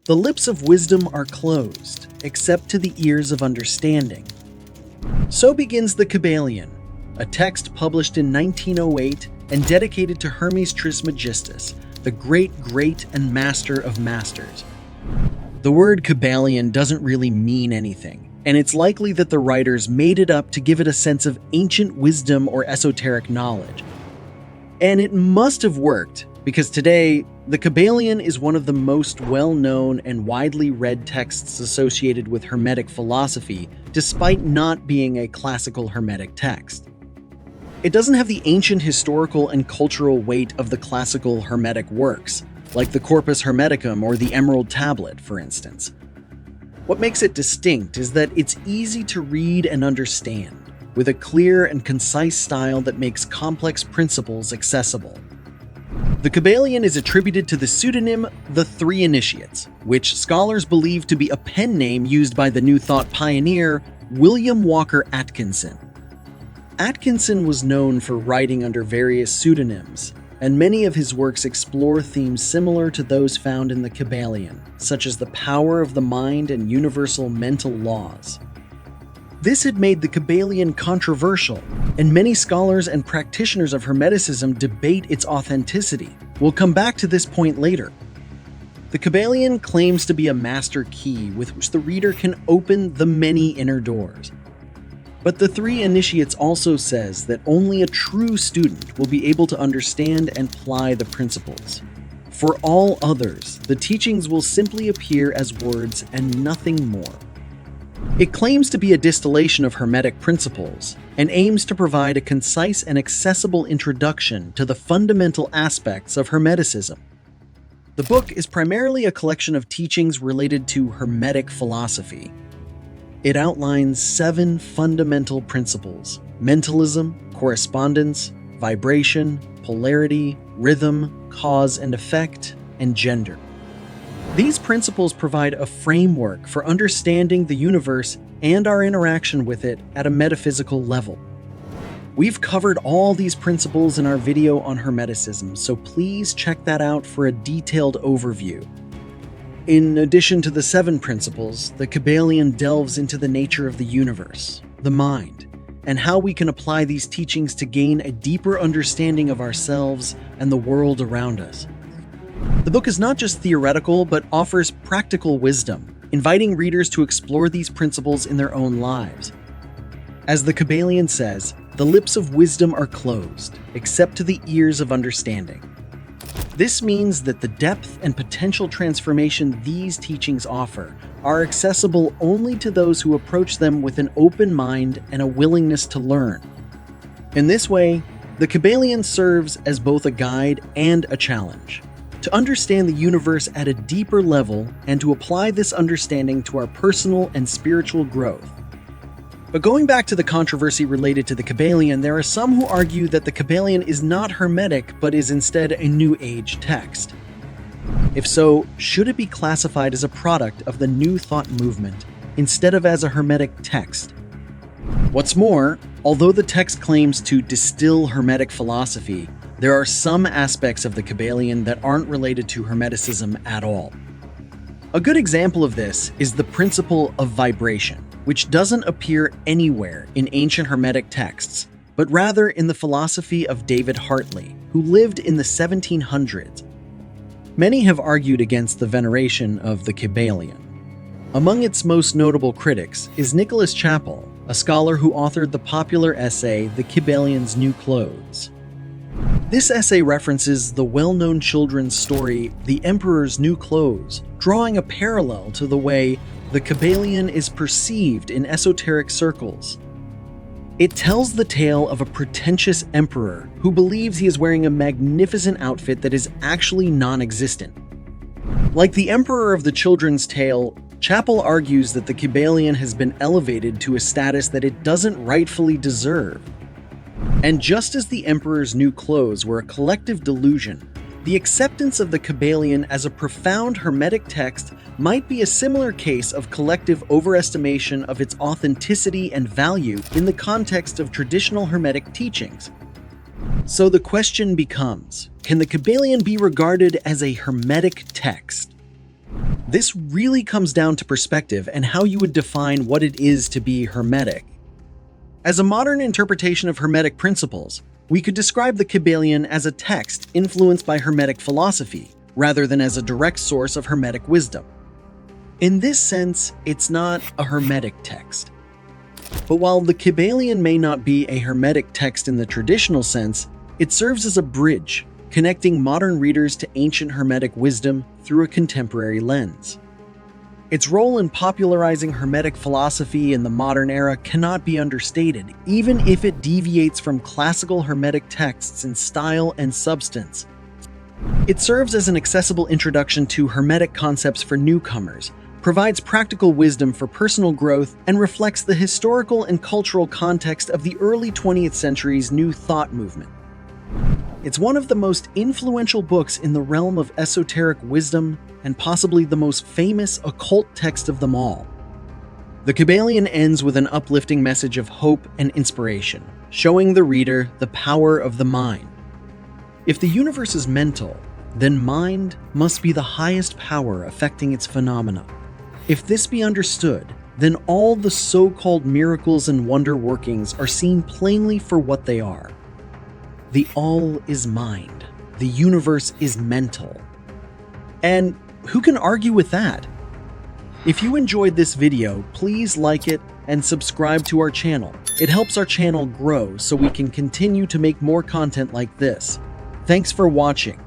The lips of wisdom are closed, except to the ears of understanding. So begins the Kybalion, a text published in 1908 and dedicated to Hermes Trismegistus, the great and master of masters. The word Kybalion doesn't really mean anything, and it's likely that the writers made it up to give it a sense of ancient wisdom or esoteric knowledge. And it must have worked, because today, the Kybalion is one of the most well-known and widely read texts associated with Hermetic philosophy, despite not being a classical Hermetic text. It doesn't have the ancient historical and cultural weight of the classical Hermetic works, like the Corpus Hermeticum or the Emerald Tablet, for instance. What makes it distinct is that it's easy to read and understand, with a clear and concise style that makes complex principles accessible. The Kybalion is attributed to the pseudonym The Three Initiates, which scholars believe to be a pen name used by the New Thought pioneer William Walker Atkinson. Atkinson was known for writing under various pseudonyms, and many of his works explore themes similar to those found in the Kybalion, such as the power of the mind and universal mental laws. This had made the Kybalion controversial, and many scholars and practitioners of Hermeticism debate its authenticity. We'll come back to this point later. The Kybalion claims to be a master key with which the reader can open the many inner doors. But the Three Initiates also says that only a true student will be able to understand and apply the principles. For all others, the teachings will simply appear as words and nothing more. It claims to be a distillation of Hermetic principles and aims to provide a concise and accessible introduction to the fundamental aspects of Hermeticism. The book is primarily a collection of teachings related to Hermetic philosophy. It outlines 7 fundamental principles: mentalism, correspondence, vibration, polarity, rhythm, cause and effect, and gender. These principles provide a framework for understanding the universe and our interaction with it at a metaphysical level. We've covered all these principles in our video on Hermeticism, so please check that out for a detailed overview. In addition to the 7 principles, the Kybalion delves into the nature of the universe, the mind, and how we can apply these teachings to gain a deeper understanding of ourselves and the world around us. The book is not just theoretical, but offers practical wisdom, inviting readers to explore these principles in their own lives. As the Kybalion says, the lips of wisdom are closed, except to the ears of understanding. This means that the depth and potential transformation these teachings offer are accessible only to those who approach them with an open mind and a willingness to learn. In this way, the Kybalion serves as both a guide and a challenge to understand the universe at a deeper level and to apply this understanding to our personal and spiritual growth. But going back to the controversy related to the Kybalion, there are some who argue that the Kybalion is not Hermetic, but is instead a New Age text. If so, should it be classified as a product of the New Thought movement instead of as a Hermetic text? What's more, although the text claims to distill Hermetic philosophy, there are some aspects of the Kybalion that aren't related to Hermeticism at all. A good example of this is the principle of vibration, which doesn't appear anywhere in ancient Hermetic texts, but rather in the philosophy of David Hartley, who lived in the 1700s. Many have argued against the veneration of the Kybalion. Among its most notable critics is Nicholas Chappell, a scholar who authored the popular essay The Kybalion's New Clothes. This essay references the well-known children's story The Emperor's New Clothes, drawing a parallel to the way the Kybalion is perceived in esoteric circles. It tells the tale of a pretentious emperor who believes he is wearing a magnificent outfit that is actually non-existent. Like the emperor of the children's tale, Chappell argues that the Kybalion has been elevated to a status that it doesn't rightfully deserve. And just as the emperor's new clothes were a collective delusion, the acceptance of the Kybalion as a profound Hermetic text might be a similar case of collective overestimation of its authenticity and value in the context of traditional Hermetic teachings. So the question becomes, can the Kybalion be regarded as a Hermetic text? This really comes down to perspective and how you would define what it is to be Hermetic. As a modern interpretation of Hermetic principles, we could describe the Kybalion as a text influenced by Hermetic philosophy, rather than as a direct source of Hermetic wisdom. In this sense, it's not a Hermetic text. But while the Kybalion may not be a Hermetic text in the traditional sense, it serves as a bridge, connecting modern readers to ancient Hermetic wisdom through a contemporary lens. Its role in popularizing Hermetic philosophy in the modern era cannot be understated, even if it deviates from classical Hermetic texts in style and substance. It serves as an accessible introduction to Hermetic concepts for newcomers, provides practical wisdom for personal growth, and reflects the historical and cultural context of the early 20th century's New Thought movement. It's one of the most influential books in the realm of esoteric wisdom and possibly the most famous occult text of them all. The Kybalion ends with an uplifting message of hope and inspiration, showing the reader the power of the mind. If the universe is mental, then mind must be the highest power affecting its phenomena. If this be understood, then all the so-called miracles and wonder workings are seen plainly for what they are. The all is mind. The universe is mental. And who can argue with that? If you enjoyed this video, please like it and subscribe to our channel. It helps our channel grow so we can continue to make more content like this. Thanks for watching.